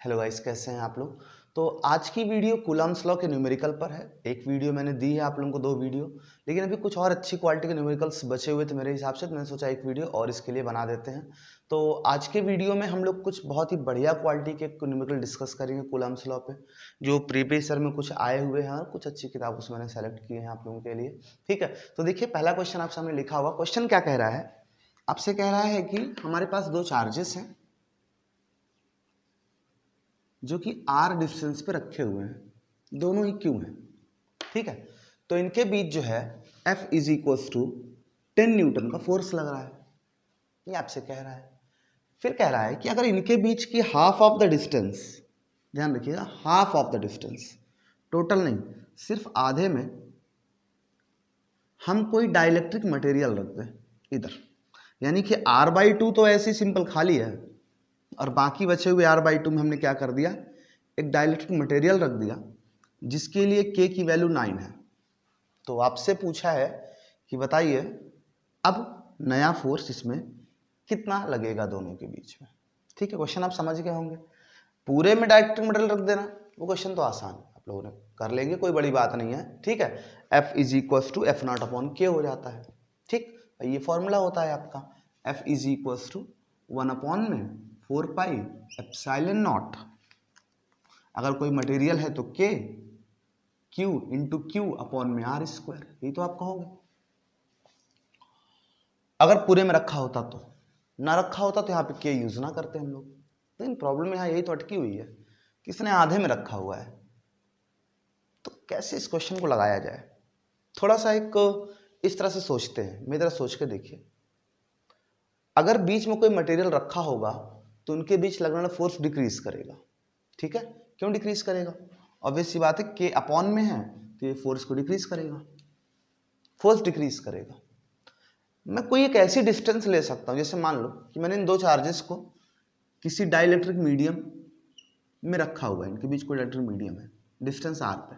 Hello guys, कैसे हैं आप लोग। तो आज की वीडियो कूलम्ब्स लॉ के न्यूमेरिकल पर है। एक वीडियो मैंने दी है आप लोगों को, 2 वीडियो, लेकिन अभी कुछ और अच्छी क्वालिटी के न्यूमेरिकल्स बचे हुए थे मेरे हिसाब से, तो मैंने सोचा एक वीडियो और इसके लिए बना देते हैं। तो आज के वीडियो में हम लोग कुछ बहुत ही बढ़िया क्वालिटी के न्यूमेरिकल डिस्कस करेंगे कूलम्ब्स लॉ पे, जो प्रीवियस ईयर में कुछ आए हुए हैं और कुछ अच्छी किताबों से मैंने सेलेक्ट किए हैं आप लोगों के लिए। ठीक है, तो देखिए पहला क्वेश्चन आप सामने लिखा हुआ। क्वेश्चन क्या कह रहा है, आपसे कह रहा है कि हमारे पास 2 चार्जेस हैं जो कि r डिस्टेंस पे रखे हुए हैं, दोनों ही q हैं। ठीक है, तो इनके बीच जो है F is equals to 10 newton का फोर्स लग रहा है, ये आपसे कह रहा है। फिर कह रहा है कि अगर इनके बीच की हाफ ऑफ द डिस्टेंस, ध्यान रखिएगा half of the distance, total नहीं, सिर्फ आधे में हम कोई डाइलेक्ट्रिक मटेरियल रख दें इधर, यानी कि r/2 तो ऐसे सिंपल खाली है और बाकी बचे हुए r/2 में हमने क्या कर दिया, एक डाइलेक्ट्रिक मटेरियल रख दिया जिसके लिए k की वैल्यू 9 है। तो आपसे पूछा है कि बताइए अब नया फोर्स इसमें कितना लगेगा दोनों के बीच में। ठीक है, क्वेश्चन आप समझ गए होंगे। पूरे में डाइलेक्ट्रिक मटेरियल रख देना, वो क्वेश्चन तो आसान आप लोगों ने कर लेंगे, कोई बड़ी बात नहीं है। ठीक है, F is equals to F0/K हो जाता है। ठीक, ये फॉर्मूला होता है आपका, F इज इक्वल्स टू 1/4πε0। अगर कोई मटेरियल है तो K, Q into q upon में r², यही तो आप कहोगे। अगर पूरे में रखा होता तो, ना रखा होता तो यहाँ पे K यूज ना करते हम लोग, लेकिन प्रॉब्लम यहाँ यही तो अटकी हुई है कि इसने आधे में रखा हुआ है। तो कैसे इस क्वेश्चन को लगाया जाए, थोड़ा सा एक इस तरह से सोचते हैं, मेरी तरह सोच के देखिए। अगर बीच में कोई मटेरियल रखा होगा तो उनके बीच लगने वाला फोर्स डिक्रीज करेगा। ठीक है, क्यों डिक्रीज करेगा, ऑब्वियस सी बात है, K अपॉन में है तो ये फोर्स को डिक्रीज करेगा, फोर्स डिक्रीज करेगा। मैं कोई एक ऐसी डिस्टेंस ले सकता हूं, जैसे मान लो कि मैंने इन 2 चार्जेस को किसी डाइलेक्ट्रिक मीडियम में रखा हुआ है, इनके बीच कोई डाइलेक्ट्रिक मीडियम है, डिस्टेंस r पे,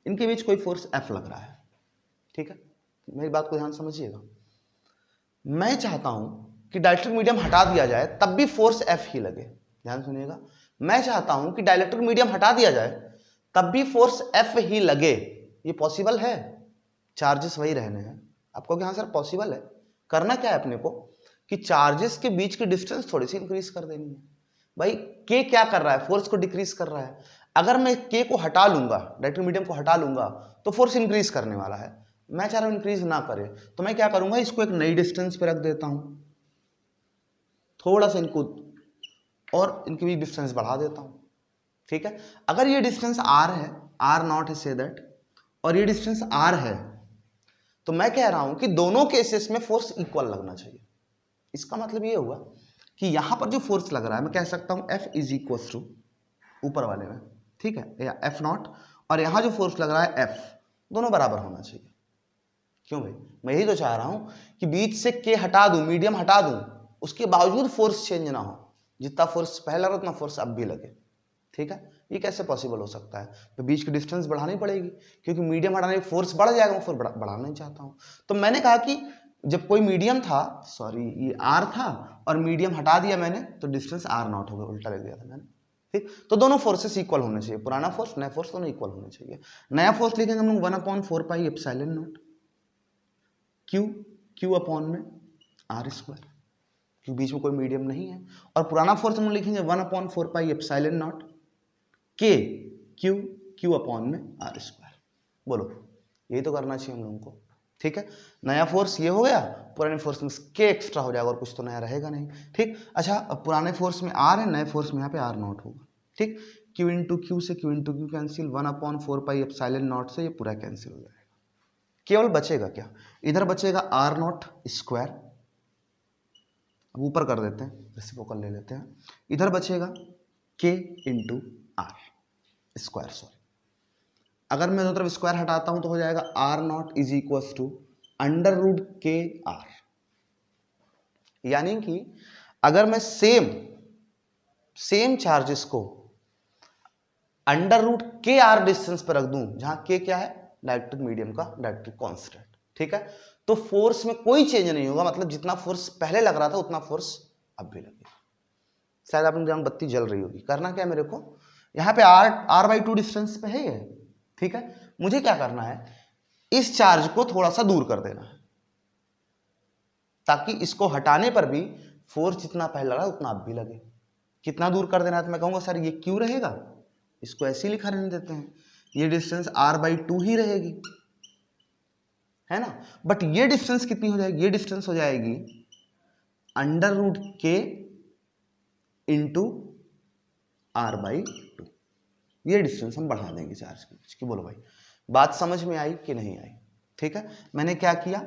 इनके बीच कोई फोर्स F लग रहा है। ठीक है, मेरी बात को ध्यान समझिएगा। मैं चाहता हूं कि डाइलेक्ट्रिक मीडियम हटा दिया जाए तब भी फोर्स F ही लगे, ध्यान सुनिएगा। मैं चाहता हूं कि डाइलेक्ट्रिक मीडियम हटा दिया जाए तब भी फोर्स F ही लगे, ये पॉसिबल है, चार्जेस वही रहने हैं। आपको हाँ सर पॉसिबल है, करना क्या है अपने को कि चार्जेस के बीच की डिस्टेंस थोड़ी सी इंक्रीज कर देनी है। भाई K क्या कर रहा है, फोर्स को डिक्रीज कर रहा है। अगर मैं K को हटा लूंगा, डाइलेक्ट्रिक मीडियम को हटा लूंगा, तो फोर्स इंक्रीज करने वाला है। मैं चाह रहा हूं इंक्रीज ना करे, तो मैं क्या करूंगा, इसको एक नई डिस्टेंस पे रख देता हूं, थोड़ा सा इनको और इनकी भी डिस्टेंस बढ़ा देता हूं। ठीक है, अगर ये डिस्टेंस r है, r0 है से दैट, और ये डिस्टेंस r है, तो मैं कह रहा हूं कि दोनों केसेस में फोर्स इक्वल लगना चाहिए। इसका मतलब ये हुआ कि यहां पर जो फोर्स लग रहा है, मैं कह सकता हूं F इज इक्वल टू ऊपर वाले में, ठीक है, या F0, और यहां जो फोर्स लग रहा है F, दोनों बराबर होना चाहिए। क्यों भाई, मैं यही तो चाह रहा हूं कि बीच से K हटा दूं, मीडियम हटा दूं, उसके बावजूद फोर्स चेंज ना हो, जितना फोर्स पहले लगा उतना फोर्स अब भी लगे। ठीक है, ये कैसे पॉसिबल हो सकता है, तो बीच की डिस्टेंस बढ़ानी पड़ेगी, क्योंकि मीडियम हटाने की फोर्स बढ़ जाएगा, मैं फोर्स बढ़ाना नहीं चाहता हूं। तो मैंने कहा कि जब कोई मीडियम था, सॉरी ये r था और मीडियम हटा दिया मैंने, तो डिस्टेंस r0 हो गया, उल्टा लिख दिया था मैंने। ठीक, तो दोनों फोर्सेस इक्वल होने चाहिए, पुराना फोर्स नया फोर्स दोनों इक्वल होने चाहिए। नया फोर्स लिखेंगे हम लोग 1/4πε0 q अपॉन में r², क्योंकि बीच में कोई मीडियम नहीं है। और पुराना फोर्स हम लोग लिखेंगे 1/4πε0 q अपॉन में r²। बोलो, यही तो करना चाहिए हम लोगों को। ठीक है, नया फोर्स ये हो गया, पुराने फोर्स में k एक्स्ट्रा हो जाएगा और कुछ तो नया रहेगा नहीं। ठीक, अच्छा अब पुराने फोर्स में r है, नए फोर्स में यहाँ पे r0 होगा। ठीक, q इंटू क्यू से q इंटू क्यू कैंसिल, 1/4πε0 से ये पूरा कैंसिल हो जाएगा। केवल बचेगा क्या, इधर बचेगा r0², अब ऊपर कर देते हैं, रेसिप्रोकल ले लेते हैं, इधर बचेगा k into r square, sorry, अगर मैं दोनों तरफ स्क्वायर हटाता हूं तो हो जाएगा r0 is equal to √kr। यानी कि अगर मैं सेम चार्जेस को √kr डिस्टेंस पर रख दूं, जहां k क्या है, डाइलेक्ट्रिक मीडियम का डाइलेक्ट्रिक कांस्टेंट, ठीक है, तो फोर्स में कोई चेंज नहीं होगा, मतलब जितना फोर्स पहले लग रहा था उतना फोर्स अब भी लगेगा। शायद आपने देखा बत्ती जल रही होगी। करना क्या है मेरे को, यहाँ पे r/2 डिस्टेंस पे है ये, ठीक है। मुझे क्या करना है, इस चार्ज को थोड़ा सा दूर कर देना है, ताकि इसको हटाने पर भी फोर्स जितना पहले लगा उतना अब भी लगे। कितना दूर कर देना है, तो मैं कहूँगा सर ये क्यू रहेगा, इसको ऐसे ही लिखा रहने देते हैं, ये डिस्टेंस r/2 ही रहेगी, है ना। बट ये डिस्टेंस कितनी हो जाएगी, ये डिस्टेंस हो जाएगी √k इंटू r/2। ये डिस्टेंस हम बढ़ा देंगे चार्ज के बीच की। बोलो भाई बात समझ में आई कि नहीं आई? ठीक है, मैंने क्या किया,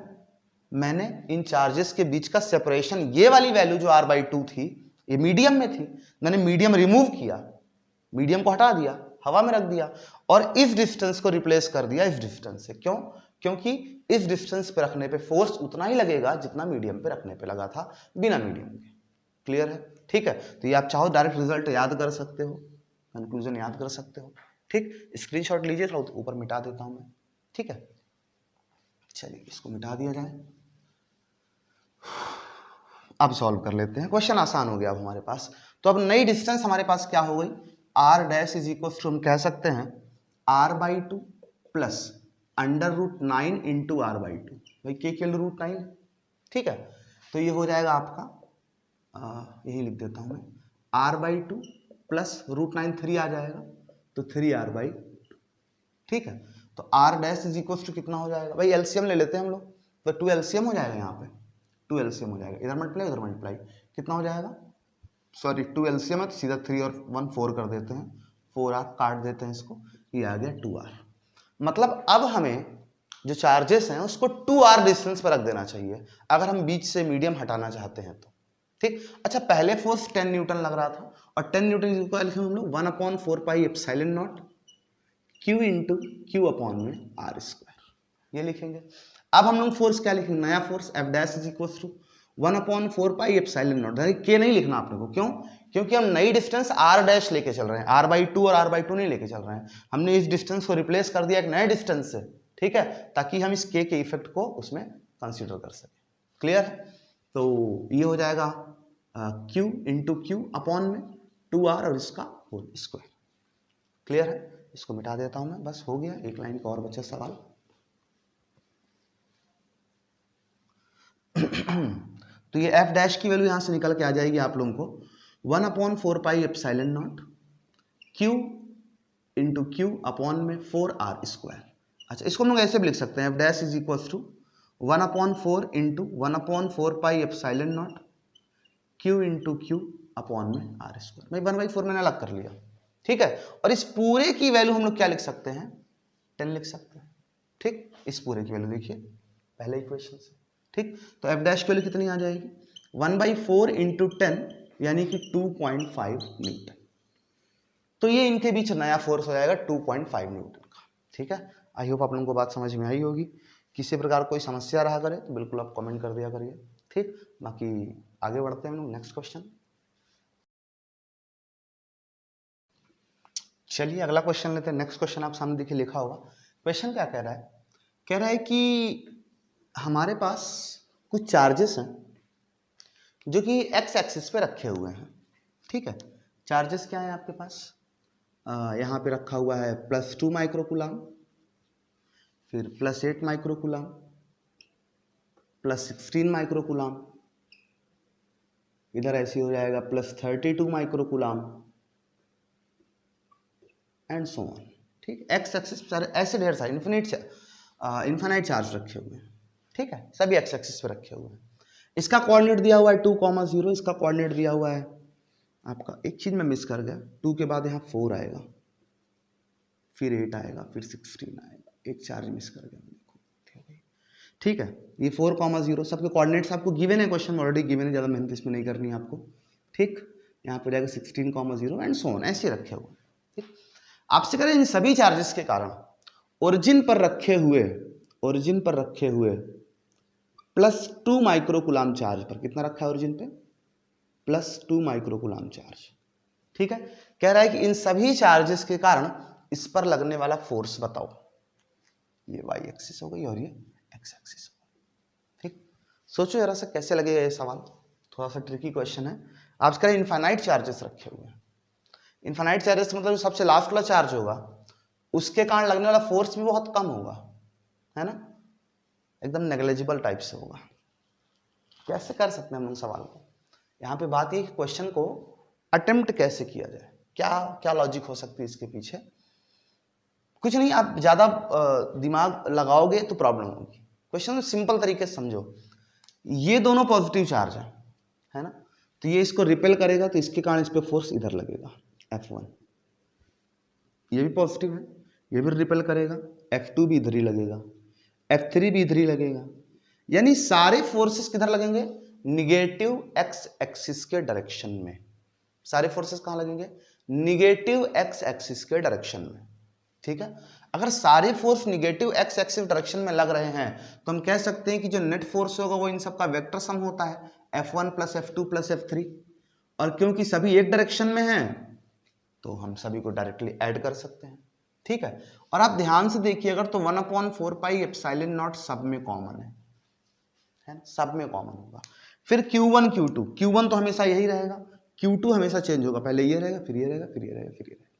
मैंने इन चार्जेस के बीच का सेपरेशन, ये वाली वैल्यू जो r/2 थी ये मीडियम में थी, मैंने मीडियम रिमूव किया, मीडियम को हटा दिया, हवा में रख दिया, और इस डिस्टेंस को रिप्लेस कर दिया इस डिस्टेंस से। क्यों? क्योंकि इस डिस्टेंस पे रखने पे फोर्स उतना ही लगेगा जितना मीडियम पे रखने पे लगा था बिना मीडियम के। क्लियर है? ठीक है, तो ये आप चाहो डायरेक्ट रिजल्ट याद कर सकते हो, कंक्लूजन याद कर सकते हो। ठीक, स्क्रीनशॉट लीजिए, थोड़ा ऊपर मिटा देता हूं मैं। ठीक है, चलिए इसको मिटा दिया जाए। अब सॉल्व कर लेते हैं, क्वेश्चन आसान हो गया अब हमारे पास। तो अब नई डिस्टेंस हमारे पास क्या हो गई, r' इज इक्वल टू हम कह सकते हैं r/2 प्लस √9 इंटू r/2। भाई k के √9, ठीक है, तो ये हो जाएगा आपका, यही लिख देता हूं मैं, r/2 प्लस √9 3 आ जाएगा, तो 3r/2। ठीक है, तो r' इज इक्वल टू कितना हो जाएगा, भाई एलसीएम ले लेते हैं हम लोग, तो 2 एलसीएम हो जाएगा, यहाँ पे 2 एलसीएम हो जाएगा, इधर मल्टीप्लाई उधर मल्टीप्लाई, कितना हो जाएगा, सॉरी 2 एलसीएम है तो सीधा 3 और 1 4 कर देते हैं, 4r काट देते हैं इसको, ये आ गया 2r। मतलब अब हमें जो चार्जेस हैं उसको 2r डिस्टेंस पर रख देना चाहिए अगर हम बीच से मीडियम हटाना चाहते हैं तो। ठीक, अच्छा पहले फोर्स 10 न्यूटन लग रहा था, और 10 न्यूटन को लिखे हम लोग 1/4πε0 q इंटू क्यू अपॉन में r², ये लिखेंगे। अब हम लोग फोर्स क्या लिखेंगे, नया force F' is equal to 1/4πε0, k नहीं लिखना आपने को, क्यों? क्योंकि हम नई डिस्टेंस r' लेके चल रहे हैं, r/2 और r/2 नहीं लेके चल रहे हैं, हमने इस डिस्टेंस को रिप्लेस कर दिया एक नए डिस्टेंस से, ठीक है, ताकि हम इस k के इफेक्ट को उसमें कंसीडर कर सकें। क्लियर है? तो ये हो जाएगा q इंटू क्यू अपॉन में 2r और इसका होल स्क्वायर। क्लियर है? इसको मिटा देता हूं मैं, बस हो गया, एक लाइन का और बचा सवाल। तो ये f' की वैल्यू यहां से निकल के आ जाएगी आप लोगों को 1/4πε0 q इंटू क्यू अपॉन में 4r²। अच्छा, इसको हम लोग ऐसे भी लिख सकते हैं, f' is equal to 1/4 into 1/4πε0 q into q upon में r²। भाई 1/4 मैंने अलग कर लिया, ठीक है, और इस पूरे की वैल्यू हम लोग क्या लिख सकते हैं, 10 लिख सकते हैं। ठीक, इस पूरे की वैल्यू लिखिए पहले इक्वेशन से। ठीक, तो f' की वैल्यू कितनी आ जाएगी, 1/4 इंटू 10 यानी कि 2.5 न्यूटन। तो ये इनके बीच नया फोर्स हो जाएगा 2.5 न्यूटन का। ठीक है, आई होप आप लोगों को बात समझ में आई होगी। किसी प्रकार कोई समस्या रहा करे तो बिल्कुल आप कमेंट कर दिया करिए। ठीक, बाकी आगे बढ़ते हैं हम लोग नेक्स्ट क्वेश्चन। चलिए अगला क्वेश्चन लेते हैं। नेक्स्ट क्वेश्चन आप सामने देखिए लिखा होगा। क्वेश्चन क्या कह रहा है, कह रहा है कि हमारे पास कुछ चार्जेस हैं जो कि एक्स एक्सिस पे रखे हुए हैं। ठीक है, चार्जेस क्या है आपके पास, यहाँ पे रखा हुआ है +2 माइक्रोकूलम, फिर +8 माइक्रोकूलम, +16 माइक्रोकूलम, इधर ऐसे हो जाएगा +32 माइक्रोकूलम एंड सो ऑन। ठीक, एक्स एक्सिस सारे ऐसे ढेर सारे इन्फिनाइट चार्ज रखे हुए हैं। ठीक है, सभी एक्स एक्सिस पे रखे हुए हैं। इसका कोऑर्डिनेट दिया हुआ है 2,0, इसका कोऑर्डिनेट दिया हुआ है आपका, एक चीज मैं मिस कर गया, 2 के बाद यहाँ 4 आएगा, फिर 8 आएगा, फिर 16 आएगा, एक चार्ज मिस कर गया। ठीक है, ये 4,0 सबके कोऑर्डिनेट्स आपको गिवन है, क्वेश्चन में ऑलरेडी गिवन है, ज़्यादा मेहनत इसमें नहीं करनी है आपको। ठीक, यहाँ पर जाएगा 16,0 एंड सो ऑन, ऐसे रखे हुए। ठीक, आपसे करें इन सभी चार्जेस के कारण ओरिजिन पर रखे हुए +2 माइक्रोकूलम चार्ज पर, कितना रखा है ओरिजिन पे, +2 माइक्रोकूलम चार्ज। ठीक है, कह रहा है कि इन सभी चार्जेस के कारण इस पर लगने वाला फोर्स बताओ। ये वाई एक्सिस हो गई और ये एक्स एक्सिस हो गई। ठीक, सोचो जरा सा कैसे लगेगा ये सवाल, थोड़ा सा ट्रिकी क्वेश्चन है, आपके लिए इनफाइनाइट चार्जेस रखे हुए हैं। इनफाइनाइट चार्जेस मतलब सबसे लास्ट वाला चार्ज होगा उसके कारण लगने वाला फोर्स भी बहुत कम होगा, है ना, एकदम नेग्लिजिबल टाइप से होगा। कैसे कर सकते हैं हम लोग सवाल को? यहाँ पे बात ये कि क्वेश्चन को अटेम्प्ट कैसे किया जाए, क्या क्या लॉजिक हो सकती है इसके पीछे। कुछ नहीं, आप ज्यादा दिमाग लगाओगे तो प्रॉब्लम होगी। क्वेश्चन सिंपल तरीके से समझो, ये दोनों पॉजिटिव चार्ज है ना, तो ये इसको रिपेल करेगा तो इसके कारण इस पे फोर्स इधर लगेगा F1, ये भी पॉजिटिव है, ये भी रिपेल करेगा, F2 भी इधर ही लगेगा, F3 भी इधर ही लगेगा, यानी सारे फोर्सेस किधर लगेंगे, निगेटिव एक्स एक्सिस के डायरेक्शन में। सारे फोर्सेस कहां लगेंगे, निगेटिव एक्स एक्सिस के डायरेक्शन में, ठीक है। अगर सारे force negative x axis direction में लग रहे हैं तो हम कह सकते हैं कि जो नेट फोर्स होगा वो इन सबका वेक्टर सम होता है, F1 plus F2 plus F3, और क्योंकि सभी एक डायरेक्शन में हैं तो हम सभी को डायरेक्टली ऐड कर सकते हैं, ठीक है। और आप ध्यान से देखिए अगर तो 1/4 पाई एप्सिलॉन नॉट सब में कॉमन है ना, सब में कॉमन होगा। फिर Q1 Q2, Q1 तो हमेशा यही रहेगा, Q2 हमेशा चेंज होगा, पहले ये रहेगा फिर ये रहेगा फिर ये रहेगा फिर ये रहेगा,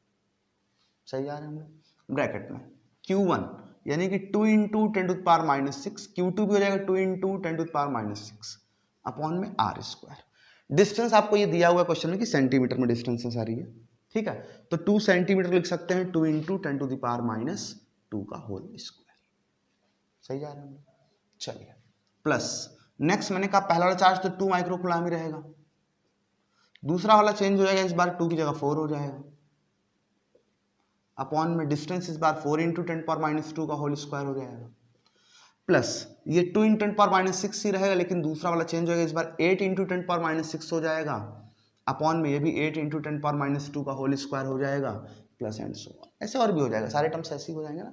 सही आ रहे हैं हम लोग। ब्रैकेट में Q1 यानी कि 2 इंटू 10⁻⁻⁶, Q2 भी हो जाएगा 2 इंटू 10⁻⁻⁶ अपॉन में r²। डिस्टेंस आपको ये दिया हुआ क्वेश्चन में कि सेंटीमीटर में डिस्टेंस आ रही है, ठीक है, तो 2 सेंटीमीटर लिख सकते हैं 2 इंटू 10⁻⁻², सही जा रहा है। चलिए प्लस नेक्स्ट मैंने कहा पहला वाला चार्ज तो 2 माइक्रो कूलम ही रहेगा, दूसरा वाला चेंज हो जाएगा, इस बार 2 की जगह 4 हो जाएगा, अपॉन में डिस्टेंस इस बार 4 इंटू 10⁻² हो जाएगा, प्लस ये 2 इंटू 10⁻⁶ ही रहेगा लेकिन दूसरा वाला चेंज हो जाएगा, इस बार 8 इंटू 10⁻⁶ हो जाएगा, अपॉन में ये भी 8 इंटू 10⁻² हो जाएगा, प्लस एंड सो ऑन, ऐसे और भी हो जाएगा, सारे टर्म्स ऐसे ही हो जाएंगे ना,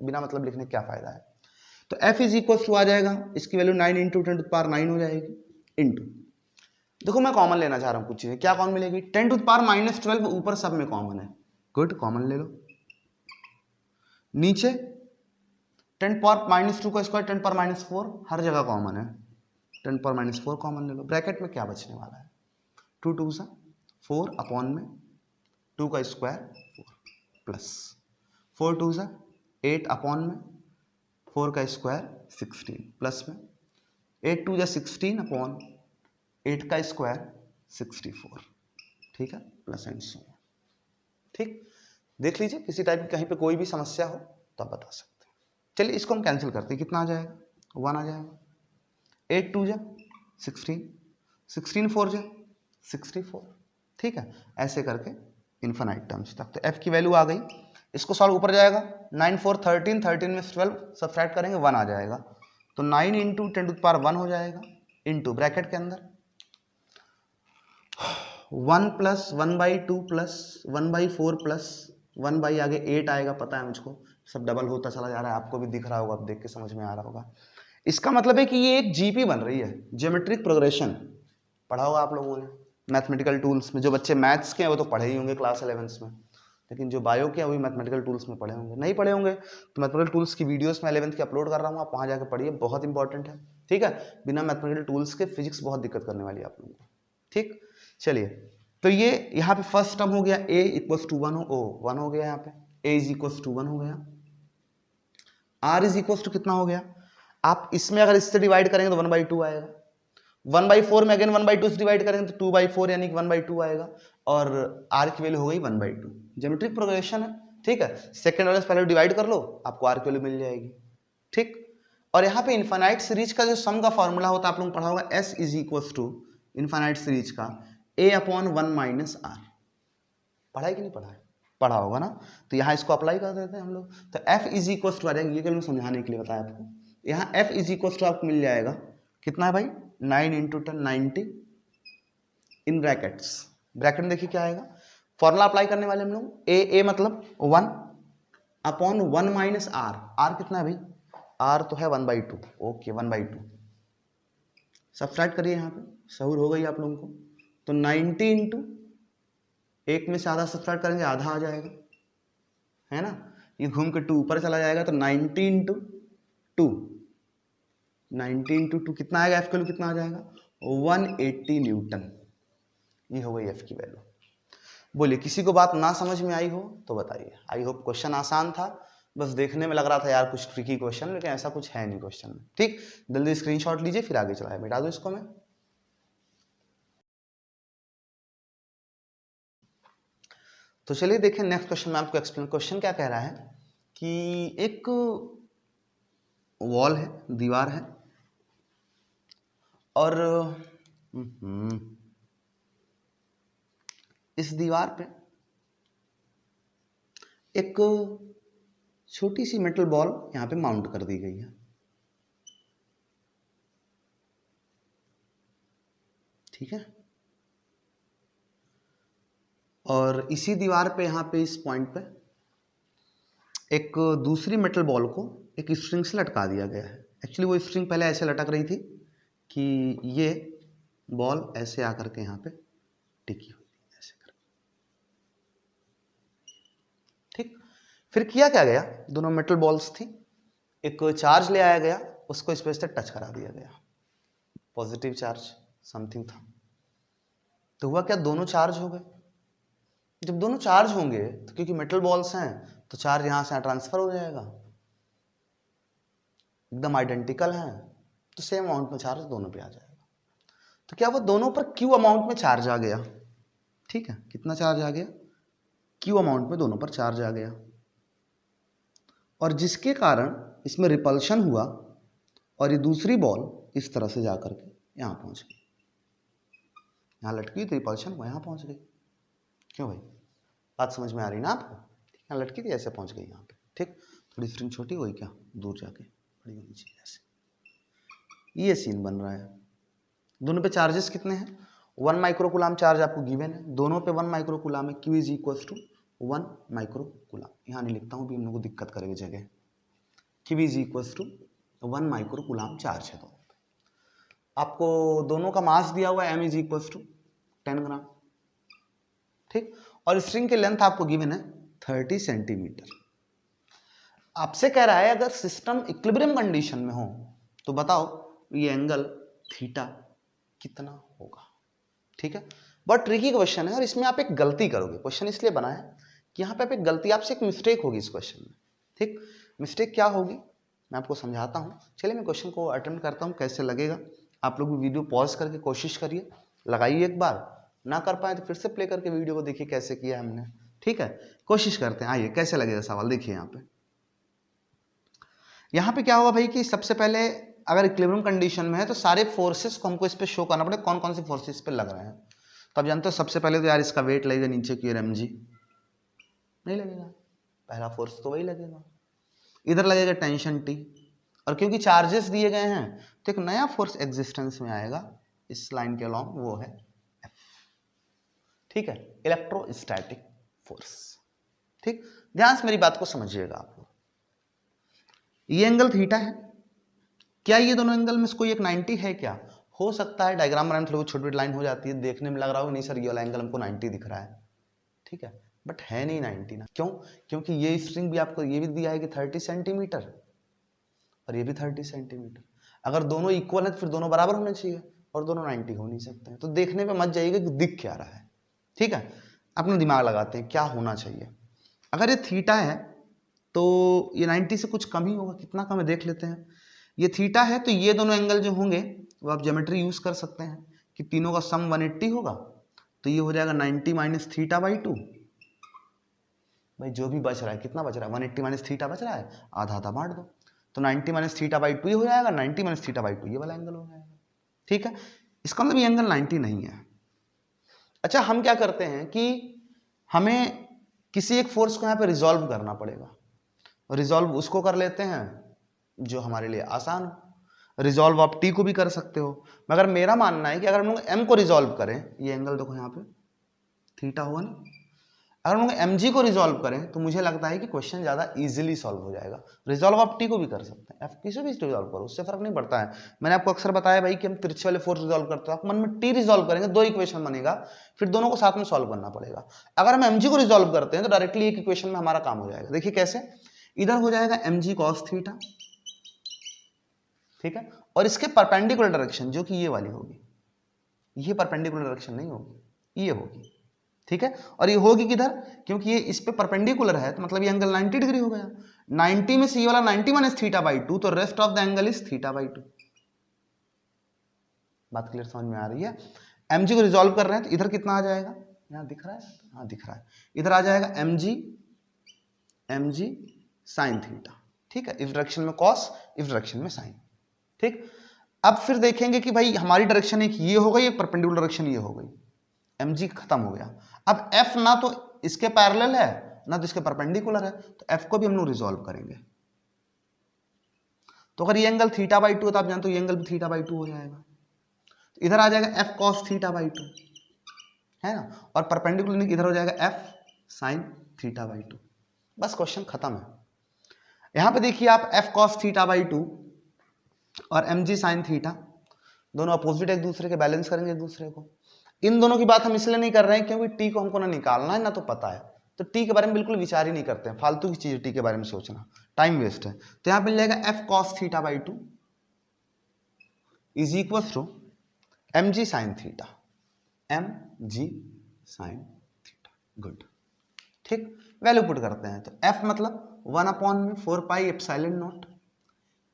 बिना मतलब लिखने क्या फायदा है। तो F इज इक्वल टू आ जाएगा, इसकी वैल्यू 9 इंटू 10⁻9 हो जाएगी, इंटू, देखो मैं कॉमन लेना चाह रहा हूँ कुछ चीजें, क्या कॉमन मिलेगी, 10⁻12 ऊपर सब में कॉमन है, गुड कॉमन ले लो, नीचे 10⁻² का स्क्वायर 10⁻4 हर जगह कॉमन है, 10⁻4 कॉमन ले लो, ब्रैकेट में क्या बचने वाला है, 2 2 सा 4 अपॉन में 2 का स्क्वायर 4 प्लस 4 2 सा 8 अपॉन में 4 का स्क्वायर 16 प्लस में 8 2 जा 16 अपॉन 8 का स्क्वायर 64, ठीक है, प्लस एंड सो ऑन, ठीक। देख लीजिए किसी टाइप की कहीं पे कोई भी समस्या हो तो आप बता सकते हैं। चलिए इसको हम कैंसिल करते हैं, कितना आ जाएगा, 1 आ जाएगा, 8 2 जा 16, 16 4 जा 64, ठीक है, ऐसे करके इन्फिनाइट टर्म्स तक। तो f की वैल्यू आ गई, इसको सॉल्व ऊपर जाएगा, 9 4 13, 13 में 12 सब्ट्रैक्ट करेंगे 1 आ जाएगा, तो 9 इंटू 10⁻1 हो जाएगा, इंटू ब्रैकेट के अंदर 1 प्लस 1/2 प्लस 1/4 प्लस 1 बाई आगे 8 आएगा, पता है मुझको, सब डबल होता चला जा रहा है, आपको भी दिख रहा होगा, आप देख के समझ में आ रहा होगा। इसका मतलब है कि ये एक जीपी बन रही है, ज्योमेट्रिक प्रोग्रेशन, पढ़ा होगा आप लोगों ने मैथमेटिकल टूल्स में, जो बच्चे मैथ्स के हैं वो तो पढ़े ही होंगे क्लास 11th में, लेकिन जो बायो के हैं वही मैथमेटिकल टूल्स में पढ़े होंगे, नहीं पढ़े होंगे तो मैथमेटिकल टूल्स की वीडियोस में 11th की अपलोड कर रहा हूँ, आप वहाँ जाकर पढ़िए, बहुत इंपॉर्टेंट है, ठीक है, बिना मैथमेटिकल टूल्स के फिजिक्स बहुत दिक्कत करने वाली है आप लोगों को, ठीक। चलिए तो ये यहाँ पे फर्स्ट टर्म हो गया, a इक्वल्स टू 1 हो गया, यहाँ पे a इज इक्वल्स टू 1 हो गया, r इज इक्वल्स टू कितना हो गया, आप इसमें अगर इससे डिवाइड करेंगे तो 1/2 आएगा, 1/4 में अगेन 1/2 से डिवाइड करेंगे तो 2/4 यानी कि 1/2 आएगा, और r की वैल्यू हो गई 1/2, ज्योमेट्रिक प्रोग्रेशन है, ठीक है, सेकंड वाले से पहले डिवाइड कर लो, आपको r की वैल्यू मिल जाएगी, ठीक। और यहाँ पे इनफाइनाइट सीरीज का जो सम का फॉर्मूला होता है आप लोगों को पढ़ा होगा, s is equals to infinite series का a/1 - r, पढ़ा है कि नहीं पढ़ा है, पढ़ा होगा ना, तो यहाँ इसको अप्लाई कर देते हैं हम लोग, तो f इज इक्वल्स टू आ जाएगा, ये केवल समझाने के लिए बताया आपको, यहाँ f इज इक्वल्स टू आपको मिल जाएगा कितना है भाई, 9 इंटू 10 90 इन ब्रैकेट्स, ब्रैकेट में देखिए क्या आएगा, फॉर्मूला अप्लाई करने वाले हम लोग, a मतलब 1 अपॉन 1 माइनस r, r कितना है भाई, r तो है 1/2, ओके 1/2, सब्ट्रैक्ट करिए, यहाँ पे सहूर हो गई आप लोगों को, तो 90 इंटू एक में से आधा सब्ट्रैक्ट करेंगे आधा आ जाएगा, है ना, ये घूम के 2 ऊपर चला जाएगा, तो 90 इंटू 2, 90 इंटू 2 कितना आएगा, एफ का कितना आ जाएगा 180 न्यूटन, ये हो गई एफ की वैल्यू। बोलिए किसी को बात ना समझ में आई हो तो बताइए। आई होप क्वेश्चन आसान था, बस देखने में लग रहा था यार कुछ ट्रिकी क्वेश्चन, लेकिन ऐसा कुछ है नहीं क्वेश्चन में। ठीक, जल्दी स्क्रीनशॉट लीजिए फिर आगे चलाए, मिटा दो इसको मैं। तो चलिए देखें नेक्स्ट क्वेश्चन में आपको एक्सप्लेन। क्वेश्चन क्या कह रहा है कि एक वॉल है, दीवार है, और इस दीवार पे एक छोटी सी मेटल बॉल यहां पे माउंट कर दी गई है। ठीक है, और इसी दीवार पे यहां पे इस पॉइंट पे एक दूसरी मेटल बॉल को एक स्ट्रिंग से लटका दिया गया है। एक्चुअली वो स्ट्रिंग पहले ऐसे लटक रही थी कि ये बॉल ऐसे आकर के यहाँ पे टिकी हुई थी ऐसे करके। ठीक, फिर किया क्या गया, दोनों मेटल बॉल्स थी, एक चार्ज ले आया गया, उसको इस पे से टच करा दिया गया, पॉजिटिव चार्ज समथिंग था। तो हुआ क्या, दोनों चार्ज हो गए। जब दोनों चार्ज होंगे तो क्योंकि मेटल बॉल्स हैं तो चार्ज यहां से ट्रांसफर हो जाएगा, एकदम आइडेंटिकल हैं, तो सेम अमाउंट में चार्ज दोनों पे आ जाएगा। तो क्या वो दोनों पर क्यू अमाउंट में चार्ज आ गया। ठीक है, कितना चार्ज आ गया, क्यू अमाउंट में दोनों पर चार्ज आ गया, और जिसके कारण इसमें रिपल्शन हुआ और ये दूसरी बॉल इस तरह से जाकर के यहां पहुंच गई। यहां लटकी तो रिपल्शन हुआ, यहां पहुंच गई। क्यों भाई, बात समझ में आ रही ना आपको? यहाँ लटकी थी ऐसे पहुंच गई यहाँ पे। ठीक, थोड़ी स्ट्रिंग छोटी हुई क्या, दूर जाके बड़ी होनी चाहिए ऐसे। ये सीन बन रहा है। दोनों पे चार्जेस कितने हैं, 1 माइक्रोकूलाम चार्ज आपको गिवन है, दोनों पे 1 माइक्रोकूलाम है। Q is equal to 1 microcoulomb. यहाँ नहीं लिखता हूँ भी हम लोग को दिक्कत करेगी जगह। Q is equal to 1 microcoulomb charge है। आपको दोनों का मास दिया हुआ है, M is equal to 10 gram. ठीक, और स्ट्रिंग की लेंथ आपको गिवन है 30 सेंटीमीटर। आपसे कह रहा है अगर सिस्टम इक्विलिब्रियम कंडीशन में हो तो बताओ ये एंगल थीटा कितना होगा। ठीक है, बहुत ट्रिकी क्वेश्चन है और इसमें आप एक गलती करोगे। क्वेश्चन इसलिए बना है कि यहाँ पे आप एक गलती, आपसे एक मिस्टेक होगी इस क्वेश्चन में। ठीक, मिस्टेक क्या होगी मैं आपको समझाता हूँ। चलिए मैं क्वेश्चन को अटेम्प्ट करता हूँ, कैसे लगेगा। आप लोग वीडियो पॉज करके कोशिश करिए, लगाइए एक बार, ना कर पाए तो फिर से प्ले करके वीडियो को देखिए कैसे किया हमने। ठीक है, कोशिश करते हैं, आइए कैसे लगेगा सवाल। देखिए यहाँ पे क्या होगा भाई कि सबसे पहले अगर इक्विलिब्रियम कंडीशन में है तो सारे फोर्सेस को हमको इस पे शो करना पड़ेगा, कौन कौन से फोर्सेस पे लग रहे हैं। तो आप जानते हो सबसे पहले तो यार इसका वेट लगेगा नीचे की ओर mg, नहीं लगेगा, पहला फोर्स तो वही लगेगा। इधर लगेगा टेंशन T, और क्योंकि चार्जेस दिए गए हैं तो एक नया फोर्स एग्जिस्टेंस में आएगा इस लाइन के अलॉन्ग, वो है F। ठीक है, इलेक्ट्रोस्टैटिक फोर्स। ठीक, ध्यान से मेरी बात को समझिएगा आप लोग। ये एंगल थीटा है, क्या ये दोनों एंगल में कोई एक 90 है क्या? हो सकता है, डायग्राम बनाने में छोटी छोटी लाइन हो जाती है, देखने में लग रहा हो नहीं सर ये वाला एंगल हमको 90 दिख रहा है। ठीक है, बट है नहीं 90 ना। क्यों? क्योंकि ये स्ट्रिंग भी आपको ये भी दिया है कि 30 सेंटीमीटर और ये भी 30 सेंटीमीटर। अगर दोनों इक्वल है तो फिर दोनों बराबर होने चाहिए, और दोनों 90 हो नहीं सकते हैं। तो देखने पे मत जाइएगा कि दिख क्या रहा है। ठीक है, अपना दिमाग लगाते हैं क्या होना चाहिए। अगर ये थीटा है तो ये 90 से कुछ कम ही होगा, कितना कम है देख लेते हैं। ये थीटा है तो ये दोनों एंगल जो होंगे वो आप ज्योमेट्री यूज कर सकते हैं कि तीनों का सम 180 होगा, तो ये हो जाएगा 90 माइनस थीटा बाई 2। भाई जो भी बच रहा है, कितना बच रहा है, 180 माइनस थीटा बच रहा है, आधा आधा बांट दो, तो 90 माइनस थीटा बाई 2 हो जाएगा, 90 माइनस थीटा बाई 2 ये वाला एंगल हो जाएगा। ठीक है, इसका मतलब ये एंगल 90 नहीं है। अच्छा, हम क्या करते हैं कि हमें किसी एक फोर्स को यहाँ पे रिजॉल्व करना पड़ेगा, रिजॉल्व उसको कर लेते हैं जो हमारे लिए आसान हो। रिजॉल्व आप टी को भी कर सकते हो, मगर मेरा मानना है कि अगर हम लोग एम को रिजॉल्व करें, ये एंगल देखो यहाँ पे थीटा हुआ ना, अगर हम लोग एम जी को रिजॉल्व करें तो मुझे लगता है कि क्वेश्चन ज्यादा इजीली सॉल्व हो जाएगा। रिजॉल्व आप टी को भी कर सकते हैं, एफ किसी भी रिजॉल्व करो, उससे फर्क नहीं पड़ता है। मैंने आपको अक्सर बताया भाई कि हम तिरछे वाले फोर्स रिजॉल्व करते हैं, आप मन में टी रिजॉल्व करेंगे, दो इक्वेशन बनेगा, फिर दोनों को साथ में सॉल्व करना पड़ेगा। अगर हम एम जी को रिजॉल्व करते हैं तो डायरेक्टली एक इक्वेशन में हमारा काम हो जाएगा। देखिए कैसे, इधर हो जाएगा एम जी कॉस थीटा, ठीक है, और इसके परपेंडिकुलर डायरेक्शन जो कि ये वाली होगी, ये परपेंडिकुलर डायरेक्शन नहीं होगी, ये होगी, ठीक है। और ये होगी किधर, क्योंकि ये इस पे परपेंडिकुलर है, तो मतलब ये एंगल 90 डिग्री हो गया। 90 में से ये वाला 90 माइनस थीटा बाई 2, तो rest of the angle is theta by 2। बात क्लियर समझ में आ रही है। mg को रिजॉल्व कर रहे हैं तो इधर कितना आ जाएगा, यहाँ दिख रहा है, हाँ दिख रहा है, इधर आ जाएगा mg साइन थीटा, ठीक है। इस डायरेक्शन में कॉस, इस डायरेक्शन में साइन, ठीक। अब फिर देखेंगे कि भाई हमारी डायरेक्शन एक ये हो गई, एक परपेंडिकुलर डायरेक्शन ये हो गई, mg खत्म हो गया। अब f ना तो इसके पैरेलल है ना तो इसके परपेंडिकुलर है, तो f को भी हम लोग रिजॉल्व करेंगे। तो अगर ये एंगल थीटा बाई 2 है तो आप जानते हो ये एंगल भी थीटा बाई 2 हो जाएगा, तो इधर आ जाएगा f cos थीटा बाई 2, है ना, और परपेंडिकुलर इधर हो जाएगा f sin थीटा बाई 2। बस क्वेश्चन खत्म है। यहां पे देखिए आप f cos थीटा बाई 2 और mg sin थीटा दोनों अपोजिट एक दूसरे के, बैलेंस करेंगे एक दूसरे को। इन दोनों की बात हम इसलिए नहीं कर रहे हैं क्योंकि टी को हमको ना निकालना है ना तो पता है, तो टी के बारे में बिल्कुल विचार ही नहीं करते हैं, फालतू की चीज टी के बारे में सोचना, टाइम वेस्ट है। तो यहां पे मिल जाएगा f cos theta by 2 is equal to mg sin theta, mg sin theta, good, ठीक। वैल्यू पुट करते हैं, तो f मतलब 1 अपॉन में 4 pi epsilon not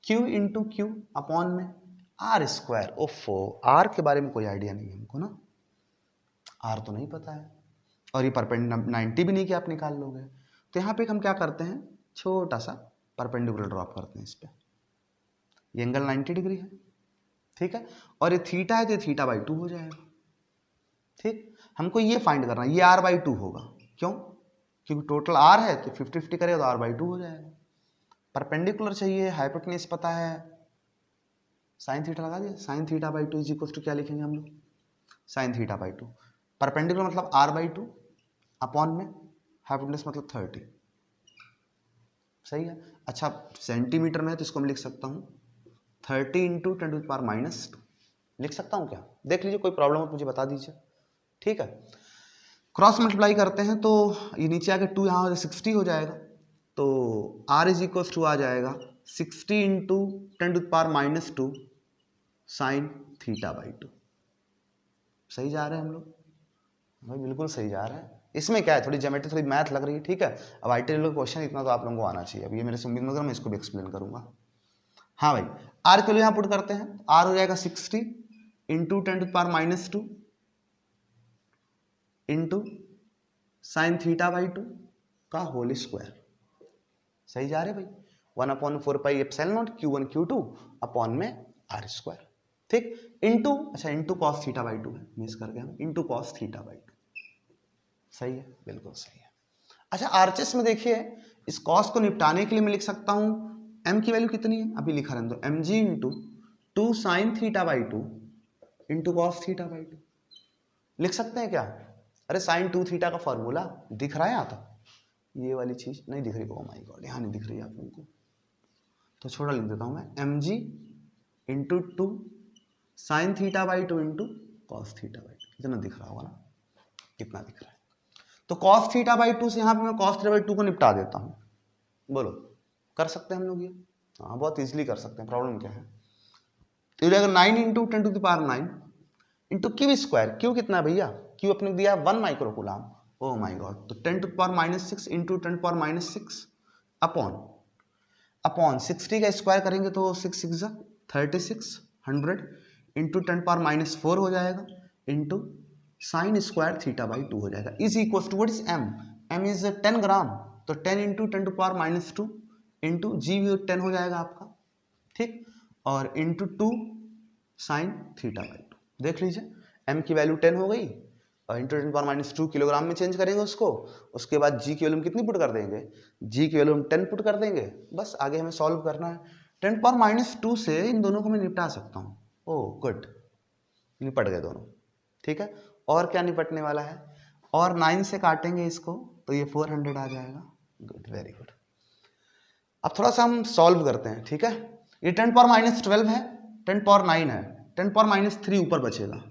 q into q upon में r स्क्वायर। ओफो, r के बारे में कोई आइडिया नहीं है हमको ना, r तो नहीं पता है, और ये परपेंडिकुलर 90 भी नहीं कि आप निकाल लोगे। तो यहाँ पे हम क्या करते हैं, छोटा सा परपेंडिकुलर ड्रॉप करते हैं इस पे, ये एंगल 90 डिग्री है, ठीक है, और ये थीटा है तो ये थीटा बाई 2 हो जाएगा, ठीक। हमको ये फाइंड करना है, ये r बाई 2 होगा, क्यों, क्योंकि टोटल r है तो 50-50 करेगा तो r बाई 2 हो जाएगा। परपेंडिकुलर चाहिए, हाइपोटेन्यूज पता है, साइन थीटा लगा दिया, sine theta by 2 is equal to क्या लिखेंगे हम लोग, साइन थीटा बाई 2, परपेंडिकुलर मतलब r बाई 2 अपॉन में हाइपोटेन्यूज मतलब 30, सही है। अच्छा सेंटीमीटर में है तो इसको मैं लिख सकता हूँ 30 इंटू 10 टू द पावर -2, लिख सकता हूँ क्या, देख लीजिए, कोई प्रॉब्लम हो तो मुझे बता दीजिए, ठीक है। क्रॉस मल्टीप्लाई करते हैं तो ये नीचे आके 2 यहाँ 60 हो जाएगा, तो r इज इक्वल टू आ जाएगा 60 into 10 to the power -2 sine theta by 2। सही जा रहे हैं हम लोग भाई, बिल्कुल सही जा रहा है। इसमें क्या है, थोड़ी ज्योमेट्री थोड़ी मैथ लग रही है, ठीक है। अब आई टी क्वेश्चन इतना तो आप लोगों को आना चाहिए, अब ये मेरे से उम्मीद मगर मैं इसको भी एक्सप्लेन करूंगा। हाँ भाई, r के लिए यहाँ पुट करते हैं, r हो जाएगा 60 into 10 to the power -2 into sine theta by 2 का होल स्क्वायर। सही जा रहे भाई, 1 upon 4 pi epsilon not q1 q2 upon में r स्क्वायर, ठीक, इंटू, अच्छा इंटू कॉस थीटा बाई 2 है, मिस कर गए हम, इंटू कॉस थीटा बाई 2, सही है, बिल्कुल सही है। अच्छा आरएचएस में देखिए, इस कॉस को निपटाने के लिए मैं लिख सकता हूं m की वैल्यू कितनी है, अभी लिखा रहने दो, mg into 2 sine theta by 2 into cos theta by 2, लिख सकते हैं क्या, अरे साइन 2 थीटा का फॉर्मूला दिख रहा है यहाँ तक, ये वाली चीज नहीं दिख रही, ओ माय गॉड यहाँ नहीं दिख रही आप लोगों को, तो छोटा लिख देता हूं मैं, mg into 2 sine theta by 2 into cos theta by 2, इतना दिख रहा होगा ना, कितना दिख रहा है। तो cos थीटा बाई 2 से यहाँ पे मैं cos थीटा बाई 2 को निपटा देता हूँ, बोलो कर सकते हैं हम लोग ये, हाँ बहुत इजीली कर सकते हैं, प्रॉब्लम क्या है। तो ये जाएगा 9 into 10 to the power 9 into Q square, q कितना है भैया, क्यू अपने दिया 1 micro coulomb, oh my god, तो 10 to the power -6 into 10 to the power -6 upon 60 का स्क्वायर करेंगे तो 6 6 36 100 इंटू 10 पावर -4 हो जाएगा into sine square theta by 2 हो जाएगा, is equal to what is m is 10 gram, तो 10 into 10 to power -2 into g भी 10 हो जाएगा आपका, ठीक, और इंटू 2 साइन थीटा बाई 2, देख लीजिए m की वैल्यू 10 हो गई, और इंटू 10 पावर -2 किलोग्राम में चेंज करेंगे उसको, उसके बाद g की वैल्यू कितनी पुट कर देंगे, g की वैल्यू हम 10 पुट कर देंगे, बस आगे हमें सॉल्व करना है। 10 पावर -2 से इन दोनों को मैं निपटा सकता हूँ, ओह गुड, निपट गए दोनों, ठीक है। और क्या निपटने वाला है, और 9 से काटेंगे इसको तो ये 400 आ जाएगा, गुड, वेरी गुड। अब थोड़ा सा हम सॉल्व करते हैं, ठीक है। ये 10 पावर -12 है, 10 पावर 9 है, 10 पावर -3 ऊपर बचेगा,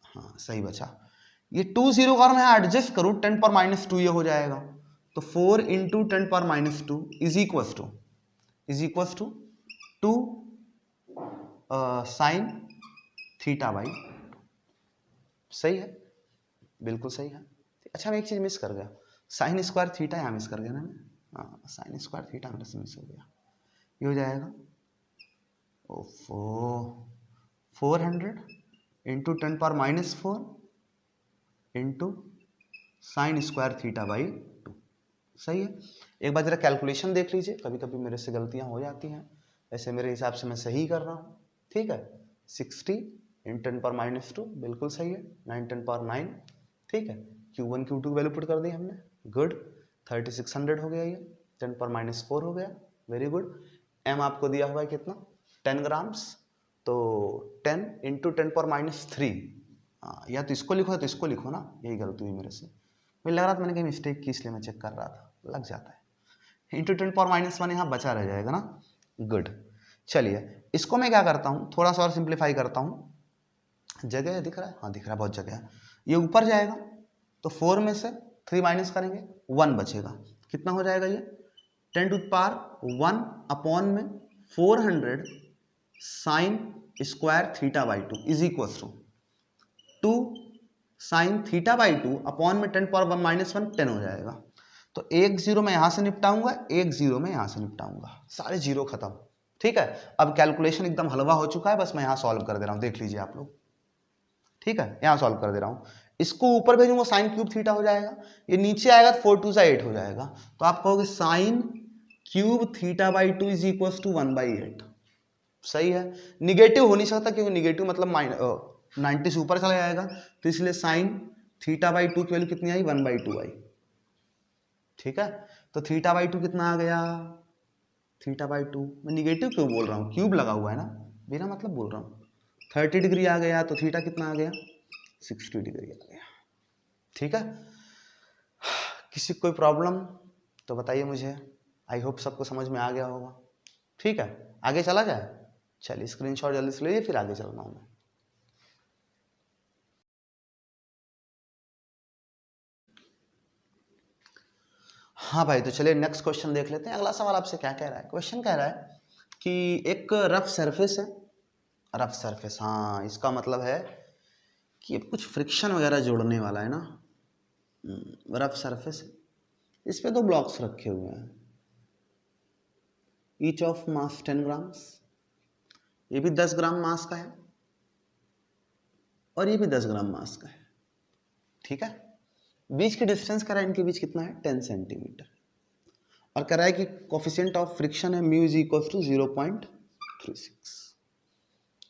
हाँ सही बचा, ये 2 0 का मैं एडजस्ट करूँ 10 पावर -2 ये हो जाएगा, तो 4 into 10 power -2 is equal to 2 sine theta by, सही है, बिल्कुल सही है। अच्छा, मैं एक चीज़ मिस कर गया, साइन स्क्वायर थीटा यहाँ मिस कर गया ना मैं। हाँ, साइन स्क्वायर थीटा मेरे से मिस हो गया। ये हो जाएगा ओफो 400 into 10⁻⁻4 into sine square theta by 2। सही है। एक बार जरा कैलकुलेशन देख लीजिए, कभी कभी मेरे से गलतियां हो जाती हैं, ऐसे मेरे हिसाब से मैं सही कर रहा हूँ। ठीक है, 60 इन 10⁻⁻2 बिल्कुल सही है, 9 10⁻9। ठीक है, Q1 Q2 वैल्यू पुट कर दी हमने, गुड। 3600 हो गया, ये 10⁻⁻4 हो गया, वेरी गुड। m आपको दिया हुआ है कितना, 10 ग्राम्स, तो 10 इंटू 10⁻3। हाँ, या तो इसको लिखो या तो इसको लिखो ना, यही गलती हुई मेरे से, मुझे लग रहा था मैंने कहीं मिस्टेक की, इसलिए मैं चेक कर रहा था, लग जाता है। इंटू 10⁻1 यहाँ बचा रह जाएगा ना, गुड। चलिए इसको मैं क्या करता हूँ, थोड़ा सा और सिंप्लीफाई करता हूँ। जगह दिख रहा है, हाँ दिख रहा है, बहुत जगह है। ये ऊपर जाएगा तो 4 में से 3 माइनस करेंगे, 1 बचेगा। कितना हो जाएगा ये, 10⁻1 अपॉन में 400 sine square theta by 2 is equal to 2 sine theta by 2 upon में 10⁻1 10 हो जाएगा। तो एक जीरो मैं यहां से निपटाऊंगा, एक जीरो मैं यहां से निपटाऊंगा, सारे जीरो खत्म। ठीक है, अब कैलकुलेशन एकदम हलवा हो चुका है, बस मैं यहां सॉल्व कर दे रहा हूं, देख लीजिए आप लोग। ठीक है, यहां सॉल्व कर दे रहा हूं, इसको ऊपर भेजूंगा साइन क्यूब थीटा हो जाएगा, ये नीचे आएगा तो 4 2 8 हो जाएगा। तो आप कहोगे sine cube theta by 2 is equal to 1/8। सही है, निगेटिव हो नहीं सकता, क्योंकि निगेटिव मतलब 90 से ऊपर चला जाएगा, तो इसलिए साइन थीटा बाई 2 की वैल्यू कितनी आई, 1/2 आई। ठीक है, तो थीटा बाई 2 कितना आ गया, थीटा बाई 2, मैं निगेटिव क्यों बोल रहा हूँ, क्यूब लगा हुआ है ना, बिना मतलब बोल रहा हूँ। 30 डिग्री आ गया, तो थीटा कितना आ गया, 60 डिग्री आ गया। ठीक है, किसी को कोई प्रॉब्लम तो बताइए मुझे, आई होप सबको समझ में आ गया होगा। ठीक है, आगे चला जाए, चलिए स्क्रीनशॉट जल्दी से लीजिए, फिर आगे चल रहा हूँ मैं। हाँ भाई, तो चलिए नेक्स्ट क्वेश्चन देख लेते हैं। अगला सवाल आपसे क्या कह रहा है, क्वेश्चन कह रहा है कि एक रफ सरफेस है, रफ सरफेस, हाँ इसका मतलब है कि अब कुछ फ्रिक्शन वगैरह जोड़ने वाला है ना। रफ सरफेस, इस पे दो ब्लॉक्स रखे हुए हैं, ईच ऑफ मास 10 ग्राम्स, ये भी 10 ग्राम मास का है और ये भी 10 ग्राम मास का है। ठीक है, बीच की डिस्टेंस कह रहा है इनके बीच कितना है, 10 सेंटीमीटर, और कह रहा है कि कोफिशिएंट ऑफ फ्रिक्शन है म्यू इज इक्वल टू 0.36।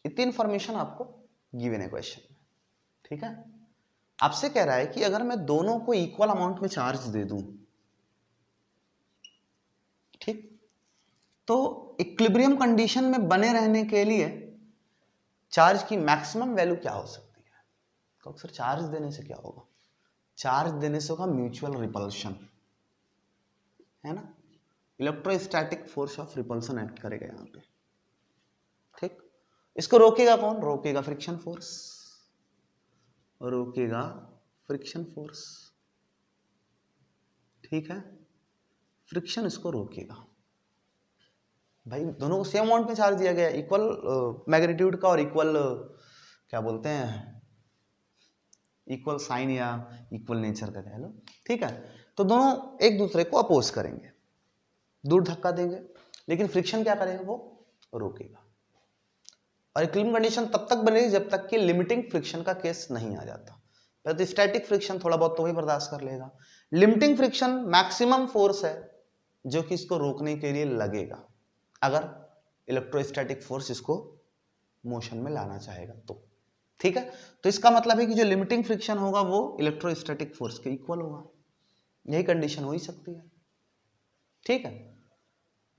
इतनी इंफॉर्मेशन आपको गिवन है क्वेश्चन में। ठीक है, आपसे कह रहा है कि अगर मैं दोनों को इक्वल अमाउंट में चार्ज दे दूं, ठीक, तो इक्विलिब्रियम कंडीशन में बने रहने के लिए चार्ज की मैक्सिमम वैल्यू क्या हो सकती है। तो अक्सर चार्ज देने से क्या होगा, चार्ज देने से होगा म्यूचुअल रिपल्शन, है ना, electrostatic force of repulsion act करेगा यहां पे। ठीक, इसको रोकेगा कौन, रोकेगा फ्रिक्शन फोर्स, रोकेगा फ्रिक्शन फोर्स। ठीक है, फ्रिक्शन इसको रोकेगा। भाई दोनों को सेम अमाउंट में चार्ज दिया गया, इक्वल मैग्नीट्यूड का और इक्वल क्या बोलते हैं, इक्वल साइन या इक्वल नेचर का कह लो। ठीक है, तो दोनों एक दूसरे को अपोज करेंगे, दूर धक्का देंगे, लेकिन फ्रिक्शन क्या करेगा, वो रोकेगा। और इक्विलिब्रियम कंडीशन तब तक बनेगी जब तक कि लिमिटिंग फ्रिक्शन का केस नहीं आ जाता। पहले तो स्टैटिक फ्रिक्शन थोड़ा बहुत तो वही बर्दाश्त कर लेगा, लिमिटिंग फ्रिक्शन मैक्सिमम फोर्स है जो कि इसको रोकने के लिए लगेगा, अगर इलेक्ट्रोस्टैटिक फोर्स इसको मोशन में लाना चाहेगा तो। ठीक है, तो इसका मतलब है कि जो लिमिटिंग फ्रिक्शन होगा वो इलेक्ट्रोस्टैटिक फोर्स के इक्वल होगा, यही कंडीशन हो ही सकती है। ठीक है,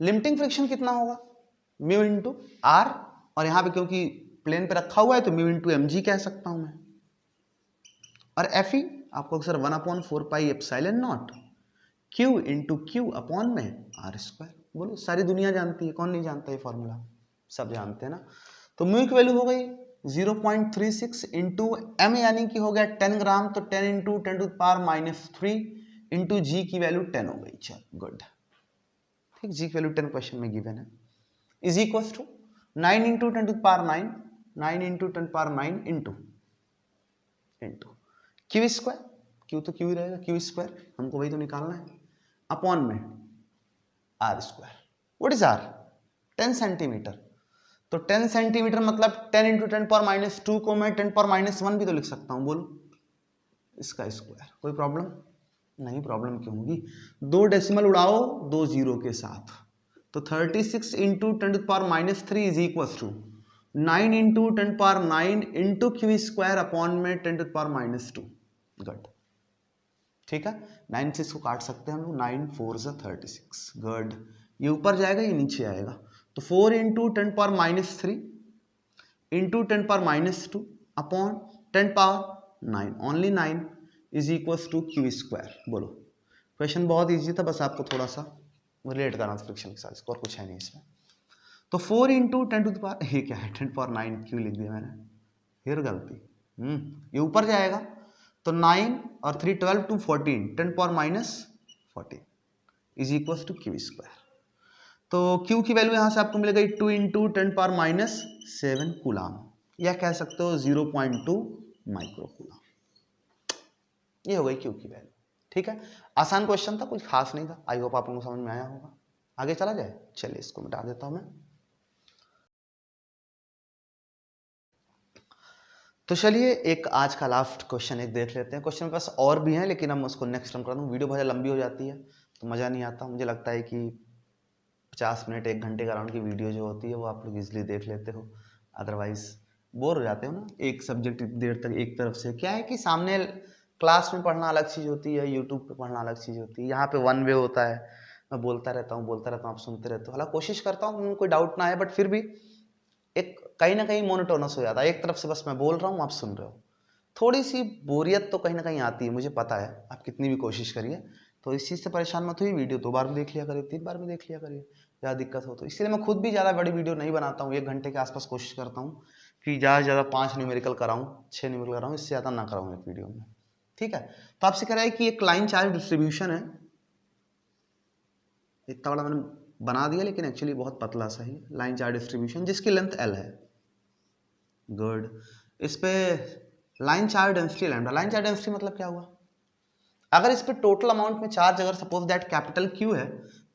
लिमिटिंग फ्रिक्शन कितना होगा, म्यू इंटू आर, और यहां पे क्योंकि प्लेन पे रखा हुआ है तो म्यू इंटू एम जी कह सकता हूं मैं, और एफ ई आपको अक्सर 1/4πε0 क्यू इंटू क्यू अपॉन में आर स्क्वायर। बोलो सारी दुनिया जानती है, कौन नहीं जानता ये फॉर्मूला, सब जानते हैं ना। तो म्यू की वैल्यू हो गई 0.36 इंटू एम, यानी कि हो गया 10 ग्राम, तो 10 इंटू 10⁻³ इंटू जी की वैल्यू 10 हो गई। चल गुड, ठीक, जी की वैल्यू 10 क्वेश्चन में गिवन है, is equal to 9 into 10⁹ 9 into 10⁹ into Q square, Q तो क्यू ही रहेगा, क्यू स्क्वायर हमको वही तो निकालना है, अपॉन में r square. What is r? 10 centimetre. तो 10 सेंटीमीटर मतलब 10 इंटू 10⁻² को मैं 10⁻1 भी तो लिख सकता हूँ, बोलो इसका स्क्वायर। कोई प्रॉब्लम नहीं? प्रॉब्लम क्यों होगी? 2 डेसिमल उड़ाओ 2 जीरो के साथ, तो 36 into 10⁻³ is equal to 9 into 10⁻9 into Q square upon में 10⁻²। गुड, ठीक है। 9 से इसको काट सकते हैं हम लोग, 9 4 ज़ा 36। गुड, ये ऊपर जाएगा ये नीचे आएगा, तो 4 into 10⁻³ into 10⁻² upon 10⁻9 only 9 is equal to q square. बोलो, क्वेश्चन बहुत इजी था, बस आपको थोड़ा सा रिलेट करना था फ्रिक्शन के साथ, और कुछ है नहीं इसमें। तो 4 इंटू 10⁻, ये क्या है 10⁻9 क्यों लिख दिया मैंने, फिर गलती। ये ऊपर जाएगा तो 9 और 3 12 2 14 10⁻14 is equal to q square. तो क्यू की वैल्यू यहाँ से आपको मिल गई 2 इंटू 10⁻7 कूलाम, या कह सकते हो 0.2 माइक्रो कूलाम। ये हो गई क्यू की वैल्यू, ठीक है। आसान क्वेश्चन था, कुछ खास नहीं था। आई होप आप लोगों को समझ में आया होगा। आगे चला जाए, चलिए इसको मिटा देता हूं मैं। तो चलिए एक आज का लास्ट क्वेश्चन एक देख लेते हैं। क्वेश्चन मेरे पास और भी हैं, लेकिन हम उसको नेक्स्ट टाइम कर दूँ, वीडियो बहुत लंबी हो जाती है तो मज़ा नहीं आता। मुझे लगता है कि 50 मिनट 1 घंटे का राउंड की वीडियो जो होती है वो आप लोग इजीली देख लेते हो, अदरवाइज बोर हो जाते हो ना एक सब्जेक्ट देर तक एक तरफ से। क्या है कि सामने क्लास में पढ़ना अलग चीज़ होती है, यूट्यूब पे पढ़ना अलग चीज़ होती है। यहाँ पे वन वे होता है, मैं बोलता रहता हूँ आप सुनते रहते हो। हालांकि कोशिश करता हूँ कोई डाउट ना आए, बट फिर भी एक कहीं ना कहीं मोनोटोनस हो जाता है। एक तरफ से बस मैं बोल रहा हूँ, आप सुन रहे हो, थोड़ी सी बोरियत तो कहीं ना कहीं आती है, मुझे पता है। आप कितनी भी कोशिश करिए, तो इस चीज़ से परेशान मत हुई। वीडियो 2 बार भी देख लिया करिए, 3 बार भी देख लिया करिए, ज़्यादा दिक्कत हो तो। इसलिए मैं खुद भी ज़्यादा बड़ी वीडियो नहीं बनाता हूँ, 1 घंटे के आसपास कोशिश करता हूँ कि ज़्यादा से ज़्यादा 5 न्यूमेरिकल कराऊँ, 6 न्यूमेरिकल कराऊँ, इससे ज़्यादा ना कराऊँ एक वीडियो में, ठीक है। तो आपसे कह रहा है कि एक लाइन चार्ज डिस्ट्रीब्यूशन है, इतना बड़ा मैंने बना दिया लेकिन एक्चुअली बहुत पतला सा ही लाइन चार्ज डिस्ट्रीब्यूशन, जिसकी लेंथ L है। गुड, इस पे line charge density lambda. Line charge density मतलब क्या हुआ? अगर इस पे टोटल अमाउंट में चार्ज अगर सपोज दैट कैपिटल Q है,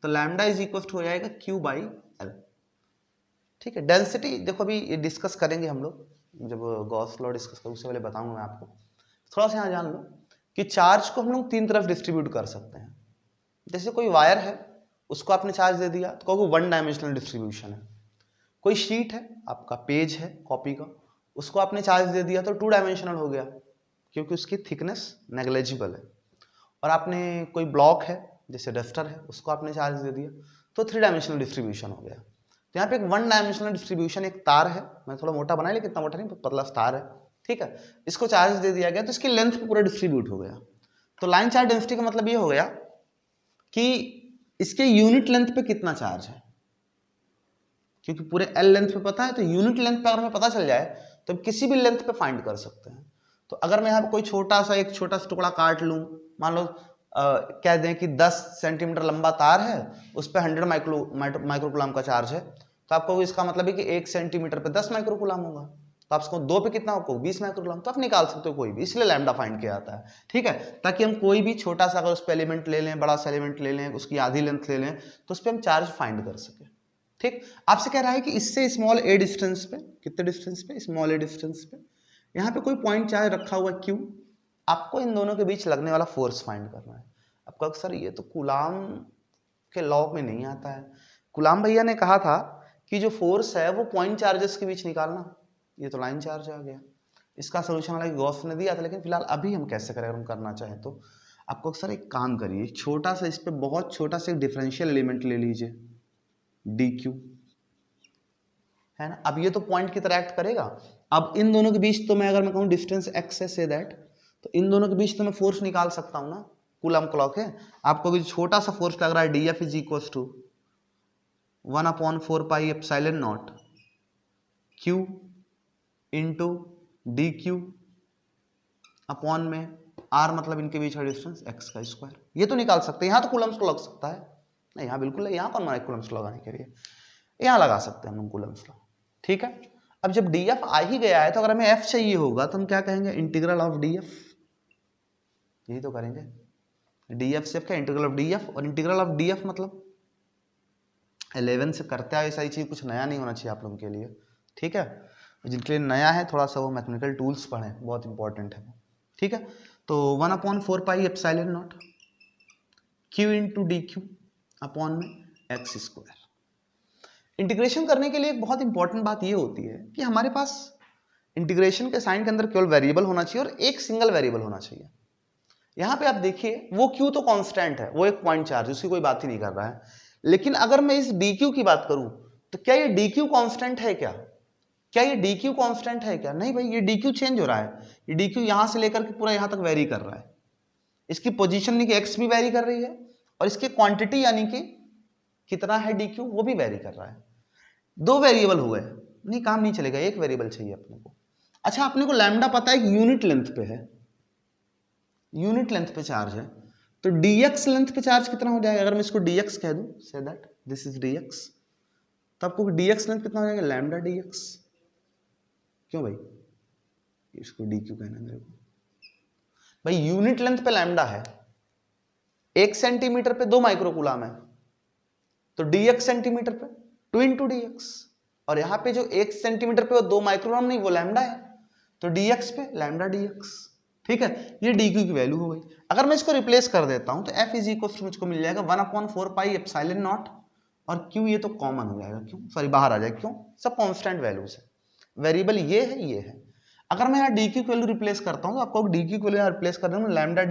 तो लैम्डा इज इक्वल टू हो जाएगा Q/L, ठीक है। डेंसिटी देखो अभी ये डिस्कस करेंगे हम लोग, जब गॉस लॉ डिस्कस करूँ उससे पहले बताऊंगा मैं आपको। थोड़ा सा यहाँ जान लो कि चार्ज को हम लोग 3 तरफ डिस्ट्रीब्यूट कर सकते हैं। जैसे कोई वायर है, उसको आपने चार्ज दे दिया तो कहोगे 1 डायमेंशनल डिस्ट्रीब्यूशन है। कोई शीट है, आपका पेज है कॉपी का, उसको आपने चार्ज दे दिया तो 2 डायमेंशनल हो गया, क्योंकि उसकी थिकनेस नेग्लेजिबल है। और आपने कोई ब्लॉक है जैसे डस्टर है, उसको आपने चार्ज दे दिया तो 3 डायमेंशनल डिस्ट्रीब्यूशन हो गया। तो यहाँ पे एक 1 डायमेंशनल डिस्ट्रीब्यूशन, एक तार है, मैं थोड़ा मोटा बनाया लेकिन इतना मोटा नहीं, पतला तार है, ठीक है। इसको चार्ज दे दिया गया तो इसकी लेंथ पे पूरा डिस्ट्रीब्यूट हो गया। तो लाइन चार्ज डेंसिटी का मतलब ये हो गया कि इसके यूनिट लेंथ पे कितना चार्ज है, क्योंकि पूरे L लेंथ पे पता है, तो यूनिट लेंथ पे अगर हमें पता चल जाए तो हम किसी भी लेंथ पे फाइंड कर सकते हैं। तो अगर मैं यहाँ पे कोई छोटा सा टुकड़ा काट लूँ, मान लो कह दें कि 10 सेंटीमीटर लंबा तार है, उस पर 100 माइक्रोकुलाम का चार्ज है, तो आपको इसका मतलब है कि 1 सेंटीमीटर पे 10 माइक्रोकुलाम होगा। तो आपको 2 पे कितना होगा, 20 माइक्रोकुलाम। तो आप निकाल सकते हो कोई भी, इसलिए लैम्डा फाइंड किया जाता है, ठीक है। ताकि हम कोई भी छोटा सा अगर उस पर एलिमेंट ले लें, बड़ा सा एलिमेंट ले लें, उसकी आधी लेंथ ले लें, तो उस पर हम चार्ज फाइंड कर सकें, ठीक। आपसे कह रहा है कि इससे स्मॉल a डिस्टेंस पे, कितने डिस्टेंस पे, स्मॉल a डिस्टेंस पे यहाँ पे कोई पॉइंट चार्ज रखा हुआ Q, आपको इन दोनों के बीच लगने वाला फोर्स फाइंड करना है। आपको अक्सर ये तो कूलाम के लॉ में नहीं आता है। कूलाम भैया ने कहा था कि जो फोर्स है वो पॉइंट चार्जेस के बीच निकालना, ये तो लाइन चार्ज आ गया। इसका सोल्यूशन हालांकि गॉस ने दिया था, लेकिन फिलहाल अभी हम कैसे करें, अगर हम करना चाहें तो आपको अक्सर एक काम करिए, छोटा सा इस पर बहुत छोटा सा एक डिफरेंशियल एलिमेंट ले लीजिए dq, है ना। अब ये तो पॉइंट की तरह एक्ट करेगा। अब इन दोनों के बीच तो मैं अगर मैं कहूँ डिस्टेंस x है से दैट, तो इन दोनों के बीच तो मैं फोर्स निकाल सकता हूँ ना, कूलम क्लॉक है। आपको भी छोटा सा फोर्स लग रहा है, dF is equal to 1/4πε0 q into dq upon में r, मतलब इनके बीच का डिस्टेंस x का स्क्वायर। ये तो निकाल सकते हैं, यहाँ तो कूलम्स को लग सकता है, नहीं यहाँ बिल्कुल, यहाँ कौन माना कूलम्स लगाने के लिए, यहाँ लगा सकते हैं हम कूलम्स लॉ, ठीक है। अब जब df आ ही गया है तो अगर हमें f चाहिए होगा तो हम क्या कहेंगे, इंटीग्रल ऑफ df, यही तो करेंगे। डी एफ से क्या, इंटीग्रल ऑफ डी एफ, और इंटीग्रल ऑफ डी एफ मतलब 11 से करते आए, सारी चीज़ कुछ नया नहीं होना चाहिए आप लोगों के लिए, ठीक है। जिनके लिए नया है थोड़ा सा वो मैथमेटिकल टूल्स पढ़ें, बहुत इंपॉर्टेंट है वो, ठीक है। तो 1/4 pi epsilon not Q into D Q upon में एक्स स्क्वायर। इंटीग्रेशन करने के लिए एक बहुत इंपॉर्टेंट बात ये होती है कि हमारे पास इंटीग्रेशन के साइन के अंदर केवल वेरिएबल होना चाहिए और एक सिंगल वेरिएबल होना चाहिए। यहाँ पे आप देखिए वो क्यू तो कांस्टेंट है, वो एक पॉइंट चार्ज, उसकी कोई बात ही नहीं कर रहा है। लेकिन अगर मैं इस डी क्यू की बात करूं तो क्या ये डी क्यू कॉन्स्टेंट है क्या ये डी क्यू कॉन्स्टेंट है क्या? नहीं भाई, ये डी क्यू चेंज हो रहा है। ये डी क्यू यहां से लेकर के पूरा यहां तक वेरी कर रहा है। इसकी पोजीशन यानी कि एक्स भी वेरी कर रही है और इसकी क्वांटिटी यानी कि कितना है डी क्यू वो भी वेरी कर रहा है। दो वेरिएबल हुए, नहीं काम नहीं चलेगा, एक वेरिएबल चाहिए अपने को। अच्छा, अपने को लैम्डा पता है कि यूनिट लेंथ पे है, यूनिट लेंथ पे चार्ज है, तो dx लेंथ पे चार्ज कितना हो जाएगा? अगर मैं इसको dx कह दूं, say that this is dx, तो आपको dx लेंथ कितना हो जाएगा? Lambda dx। क्यों भाई, इसको dq कहना मेरे को। भाई यूनिट लेंथ पे लैम्डा है, 1 सेंटीमीटर पे 2 माइक्रोकूलम है, तो dx सेंटीमीटर पे 2 इंटू dx, और यहां पे जो 1 सेंटीमीटर पे 2 माइक्रोकूलम नहीं, वो लैम्डा है, तो dx पे लैम्डा dx, ठीक है। ये dq की वैल्यू हो गई। अगर मैं इसको रिप्लेस कर देता हूं तो f इज इक्वल टू मुझको मिल जाएगा 1/4 पाई एप्सिलॉन नॉट, और q ये तो कॉमन हो जाएगा, क्यों सॉरी बाहर आ जाएगा, क्यों, सब कांस्टेंट वैल्यूज है, वेरिएबल ये है। अगर मैं यहाँ dq की वैल्यू रिप्लेस करता हूं तो आपको dq की वैल्यू रिप्लेस कर दूंगा lambda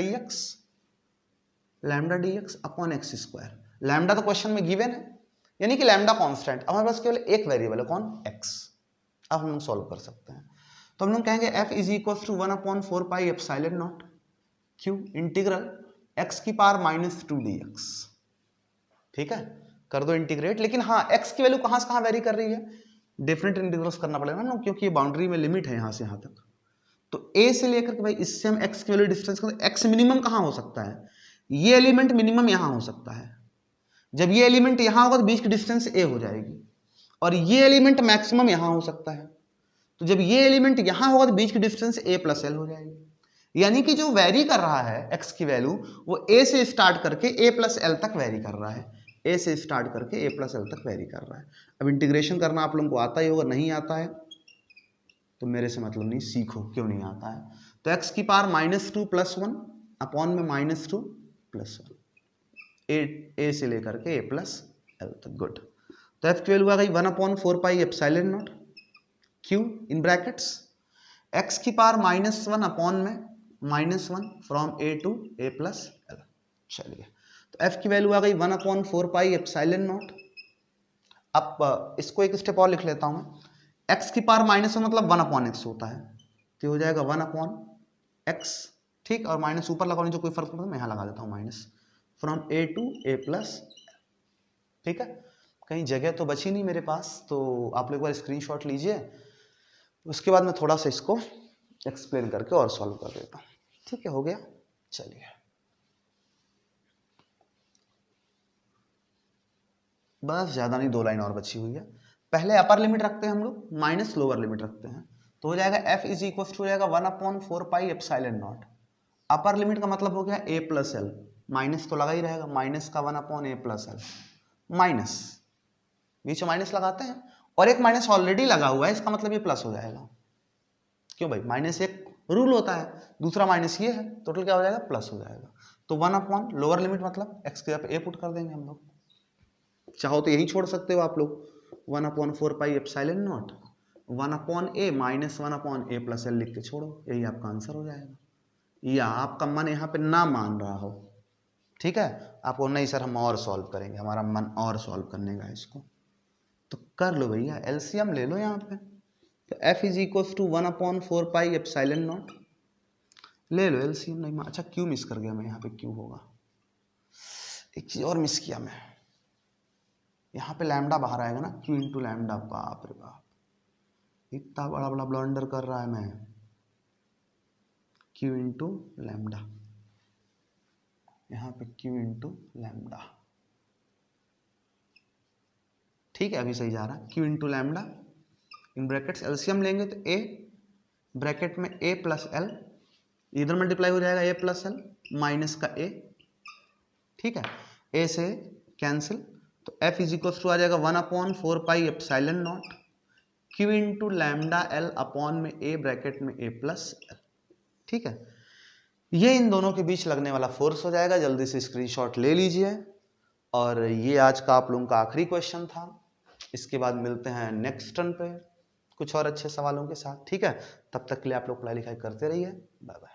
dx upon x square. Lambda तो क्वेश्चन में गिवन है, यानी कि लैम्डा कांस्टेंट। अब हमारे पास केवल एक वेरिएबल है, कौन, x। अब हम सॉल्व कर सकते हैं, तो हम लोग कहेंगे f is equal to 1/4 pi epsilon not q integral x की पावर -2 dx, ठीक है, कर दो इंटीग्रेट। लेकिन हाँ, x की वैल्यू कहां से कहां वेरी कर रही है, डिफरेंट इंटीग्रल्स करना पड़ेगा ना, क्योंकि ये बाउंड्री में लिमिट है यहां से यहां तक। तो a से लेकर के भाई इससे हम x की वैल्यू डिस्टेंस करते, x मिनिमम कहां हो सकता है, ये एलिमेंट मिनिमम यहां हो सकता है। जब ये एलिमेंट यहां होगा तो बीच की डिस्टेंस a हो जाएगी, और ये एलिमेंट मैक्सिमम यहां हो सकता है, तो जब ये एलिमेंट यहां होगा तो बीच की डिस्टेंस a प्लस एल हो जाएगी। यानी कि जो वेरी कर रहा है x की वैल्यू, वो a से स्टार्ट करके a प्लस एल तक वेरी कर रहा है, a से स्टार्ट करके a प्लस एल तक वेरी कर रहा है। अब इंटीग्रेशन करना आप लोगों को आता ही होगा, नहीं आता है तो मेरे से मतलब नहीं, सीखो क्यों नहीं आता है। तो x की पावर -2 + 1 अपॉन में -2 + 1, a से लेकर के a प्लस एल तक, गुड। तो f की वैल्यू आ गई 1/4 pi epsilon not q in brackets x की पावर -1 अपॉन में -1 from a to a plus L. चलिए, तो f की वैल्यू आ गई 1/4 पाई एप्सिलॉन नॉट। अब इसको एक स्टेप और लिख लेता हूं मैं, x की पावर -1 मतलब 1/x होता है, तो हो जाएगा 1/x, ठीक, और माइनस ऊपर लगाने जो कोई फर्क पड़ता है, मैं यहाँ लगा देता हूँ minus, from a to a plus, ठीक है। कहीं जगह तो बची नहीं मेरे पास, तो आप लोग एक बार स्क्रीनशॉट लीजिए, उसके बाद मैं थोड़ा सा इसको एक्सप्लेन करके और सॉल्व कर देता हूँ, ठीक है, हो गया। चलिए, बस ज़्यादा नहीं, 2 लाइन और बची हुई है। पहले अपर लिमिट रखते हैं हम लोग, माइनस लोअर लिमिट रखते हैं, तो हो जाएगा f इज इक्वल टू हो जाएगा 1/4 pi epsilon not. Upper limit का मतलब हो गया a प्लस एल, माइनस तो लगा ही रहेगा, माइनस का 1/a प्लस एल, माइनस, बीच में माइनस लगाते हैं, और एक माइनस ऑलरेडी लगा हुआ है, इसका मतलब ये प्लस हो जाएगा। क्यों भाई, माइनस एक रूल होता है, दूसरा माइनस ये है, टोटल क्या हो जाएगा, प्लस हो जाएगा। तो 1/, लोअर लिमिट मतलब x के जगह पे a पुट कर देंगे हम लोग, चाहो तो यही छोड़ सकते हो आप लोग, 1/4 pi epsilon not 1/a minus 1/a plus L लिख के छोड़ो, यही आपका आंसर हो जाएगा। या आपका मन यहाँ पे ना मान रहा हो, ठीक है, आपको नहीं सर हम और सॉल्व करेंगे, हमारा मन और सॉल्व करने का इसको, तो कर लो भैया, एलसीएम ले लो यहाँ पे। तो f is equal to 1/4 pi epsilon naught, ले लो एलसीएम। नहीं, अच्छा क्यों मिस कर गया मैं, यहाँ पे क्यों होगा, एक चीज और मिस किया मैं, यहाँ पे लैम्डा बाहर आएगा ना, q इंटू लैम्डा, बाप रे बाप, इतना बड़ा बड़ा ब्लंडर कर रहा है मैं, q इंटू लैम्डा, यहाँ पे q इंटू लैम्डा, ठीक है, अभी सही जा रहा है, q into lambda in brackets, LCM लेंगे तो a ब्रैकेट में a प्लस एल इधर मल्टीप्लाई हो जाएगा ए प्लस एल माइनस का ए, ठीक है, ए से कैंसिल, तो एफ इज इक्वल टू आ जाएगा 1/4 pi epsilon not Q into lambda L upon में ए ब्रैकेट में ए प्लस एल, ठीक है। ये इन दोनों के बीच लगने वाला फोर्स हो जाएगा, जल्दी से स्क्रीनशॉट ले लीजिए। और ये आज का आप लोगों का आखिरी क्वेश्चन था, इसके बाद मिलते हैं नेक्स्ट टर्न पे कुछ और अच्छे सवालों के साथ, ठीक है। तब तक के लिए आप लोग पढ़ाई लिखाई करते रहिए, बाय बाय।